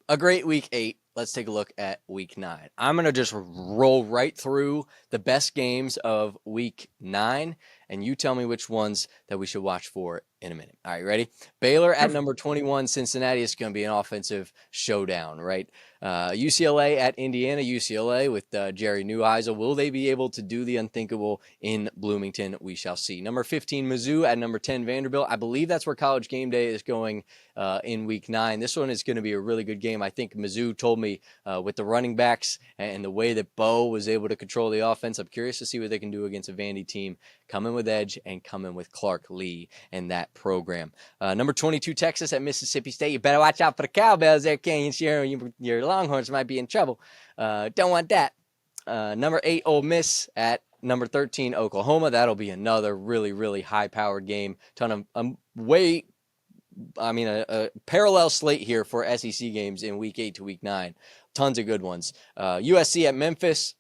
A great week 8. Let's take a look at week 9. I'm going to just roll right through the best games of week 9, and you tell me which ones that we should watch for in a minute. All right, ready? Baylor at number 21, Cincinnati. Is going to be an offensive showdown, right? UCLA at Indiana. UCLA with Jerry Neuheisel. Will they be able to do the unthinkable in Bloomington? We shall see. Number 15, Mizzou at number 10, Vanderbilt. I believe that's where College Game Day is going in week 9. This one is going to be a really good game. I think Mizzou told me with the running backs and the way that Bo was able to control the offense, I'm curious to see what they can do against a Vandy team coming with edge and coming with Clark Lee and that program. Number 22, Texas at Mississippi State. You better watch out for the cowbells there, Canyon. Your Longhorns might be in trouble. Don't want that. Number 8, Ole Miss at number 13, Oklahoma. That'll be another really, really high-powered game. A parallel slate here for SEC games in week 8 to week 9. Tons of good ones. USC at Memphis.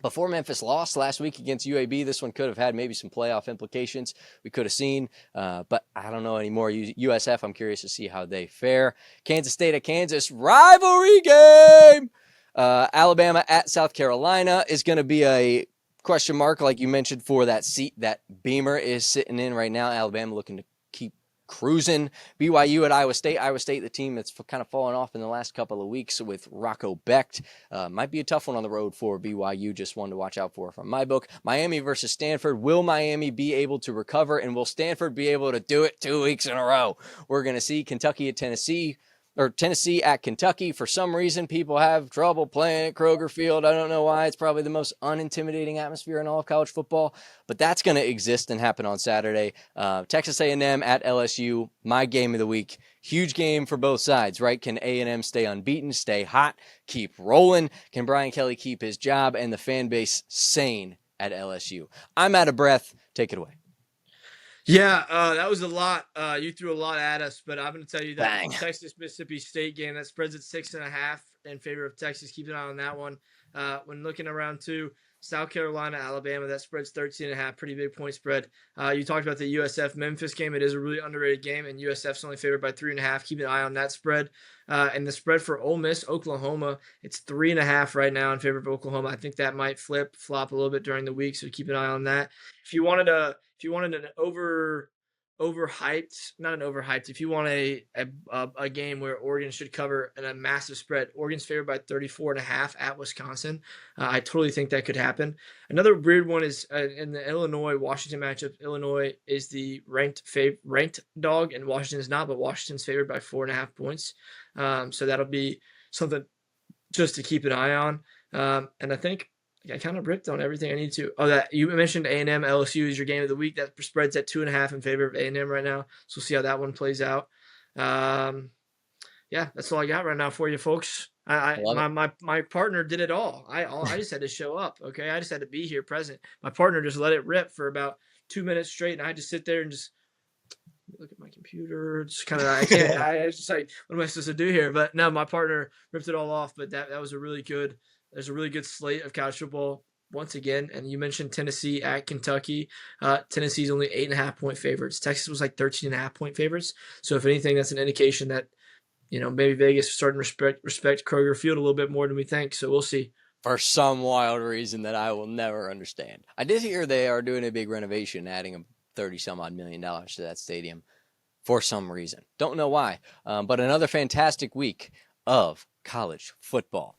Before Memphis lost last week against UAB, this one could have had maybe some playoff implications we could have seen, but I don't know anymore. USF, I'm curious to see how they fare. Kansas State at Kansas, rivalry game. Alabama at South Carolina is going to be a question mark, like you mentioned, for that seat that Beamer is sitting in right now. Alabama looking to keep cruising. BYU at Iowa State. Iowa State, the team that's kind of fallen off in the last couple of weeks with Rocco Becht. Might be a tough one on the road for BYU. Just one to watch out for from my book. Miami versus Stanford. Will Miami be able to recover? And will Stanford be able to do it 2 weeks in a row? We're going to see. Kentucky at Tennessee. Or Tennessee at Kentucky. For some reason, people have trouble playing at Kroger Field. I don't know why. It's probably the most unintimidating atmosphere in all of college football, but that's going to exist and happen on Saturday. Texas A&M at LSU, my game of the week. Huge game for both sides, right? Can A&M stay unbeaten, stay hot, keep rolling? Can Brian Kelly keep his job and the fan base sane at LSU? I'm out of breath. Take it away. Yeah, that was a lot. You threw a lot at us, but I'm going to tell you that Bang. Texas-Mississippi State game, that spreads at 6.5 in favor of Texas. Keep an eye on that one. When looking around two, South Carolina, Alabama, that spreads 13.5, pretty big point spread. You talked about the USF-Memphis game. It is a really underrated game, and USF's only favored by 3.5. Keep an eye on that spread. And the spread for Ole Miss, Oklahoma, it's 3.5 right now in favor of Oklahoma. I think that might flop a little bit during the week, so keep an eye on that. If you wanted an overhyped, not an overhyped, if you want a game where Oregon should cover and a massive spread, Oregon's favored by 34.5 at Wisconsin. I totally think that could happen. Another weird one is in the Illinois-Washington matchup. Illinois is the ranked dog, and Washington is not, but Washington's favored by 4.5 points. So that'll be something just to keep an eye on. And I think I kind of ripped on everything I need to. Oh, that you mentioned A&M LSU is your game of the week. That spreads at 2.5 in favor of A&M right now. So we'll see how that one plays out. Yeah, that's all I got right now for you, folks. My partner did it all. I just had to show up. Okay, I just had to be here, present. My partner just let it rip for about 2 minutes straight, and I just sit there and just look at my computer. Just kind of I can't. I just like, what am I supposed to do here? But no, my partner ripped it all off. But that was a really good. There's a really good slate of college football once again. And you mentioned Tennessee at Kentucky. Tennessee's only 8.5-point favorites. Texas was like 13.5 point favorites. So if anything, that's an indication that, maybe Vegas is starting to respect Kroger Field a little bit more than we think. So we'll see. For some wild reason that I will never understand. I did hear they are doing a big renovation, adding a $30-some-odd million to that stadium for some reason. Don't know why. But another fantastic week of college football.